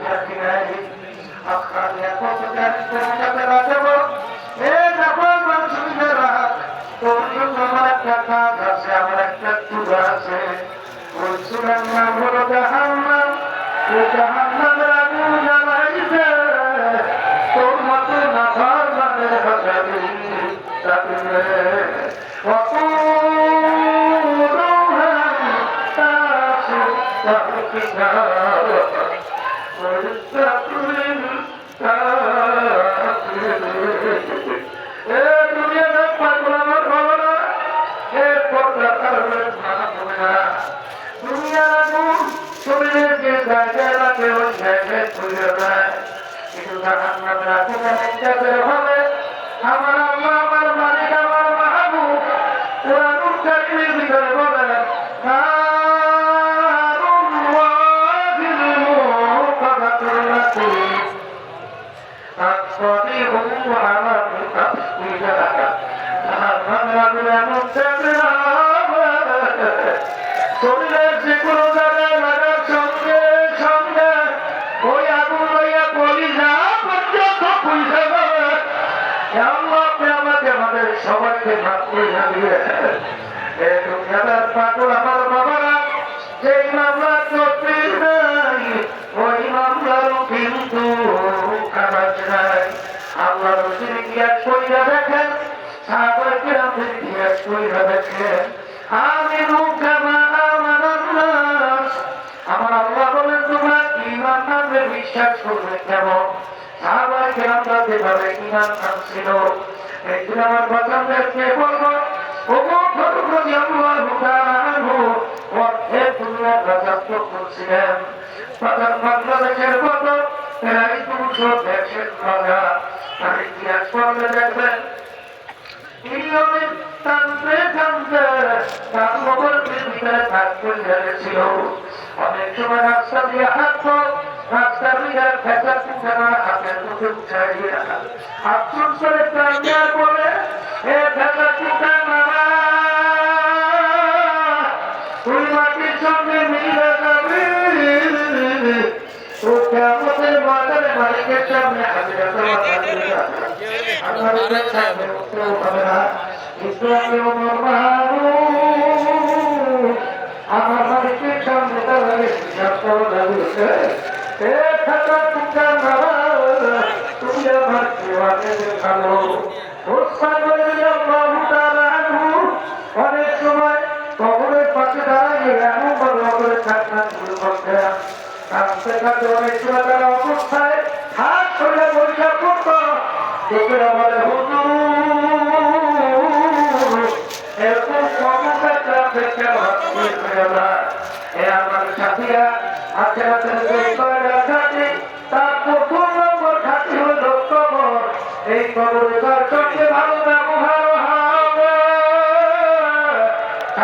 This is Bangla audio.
চাকরি নাই আপনার কত জানি রাখবো এ যখন মানুষেরা তোর জন্য আমার একটা কাজ আছে আমার একটা চূড়া আছে ওই চূড়ার নাম হলো জাহান্নাম ও জাহান্নামের আগুন জ্বালাইছে তোর মতো না ঘর মানে বাজাবি চাকরি আমার আল্লাহ আমার মালিক আমার মাহবুব কোরআনুল কারীমের ভিতরে বলেন শরীরের যে কোনো জায়গায় লাগার সঙ্গে সঙ্গে ওই আগুন লইয়া কলিজা পর্যন্ত পুইজা যাবে আমাকে আমাদের সবাইকে ভাগ করে দিয়ে পাগল আমার বাবারা যেই মামলা চলতে নাই ওই মামলারও কিন্তু কাজ নাই আল্লাহ রসির ইতিহাস কইরা দেখেন সাহাবায়ে রামের ইতিহাস কইরা দেখেন আমি আমার আল্লাহ বলেন তোমরা ঈমান আনবে বিশ্বাস করবে কেমন সাহাবায়ে কেরামরা যেভাবে ঈমান আনছিল এই জন্য আমার বাচ্চাদেরকে বলবো ওমর ফারুক রাদিয়াল্লাহু তাআলা আনহু ওয়াহে দুনিয়ার রাজত্ব করছিলেন বাংলাদেশের মতো প্রায় 200 দেশের রাজা আর ইতিহাস পড়লে দেখবেন ইংল্যান্ডে টানতে টানতে তার মোবাইলের ভিতরে ভাগ করে ছিল অনেক সময় রাস্তা দিয়ে হাঁটতো রাস্তার ভিতরে ফেঁচা পুঁছানা হাতের মুখে উঠাইয়া আফসোস করে প্রাণ দেওয়ার পরে এ ফেঁচা পুঁছানা তুই মাটির সঙ্গে মিলে যাবি ও কেমতের বাজারে মালিকের সামনে হাজিরা আমার সামনে উত্তর হবে না ইসলামী আমার মালিকের সামনে দাঁড়ালে হিসাব করা লাগছে এ থাকা টুকা নারা তুমি আমার জীবনে দেখালো অনেক সময় কবরের পাশে দাঁড়াইয়ে এমন বড় করে থাকনা শুরু করতে কাঁদতে কাঁদতে অনেক সময় তারা অবস্থায় হাত ধরে পরীক্ষা করতো লোকেরা বলে এরকম ক্ষমতা দেখে আমার সাথীরা আছে ঘাটি তার প্রথম নম্বর ঘাটি হল কবর এই কবরে তার সবচেয়ে ভালো ব্যবহার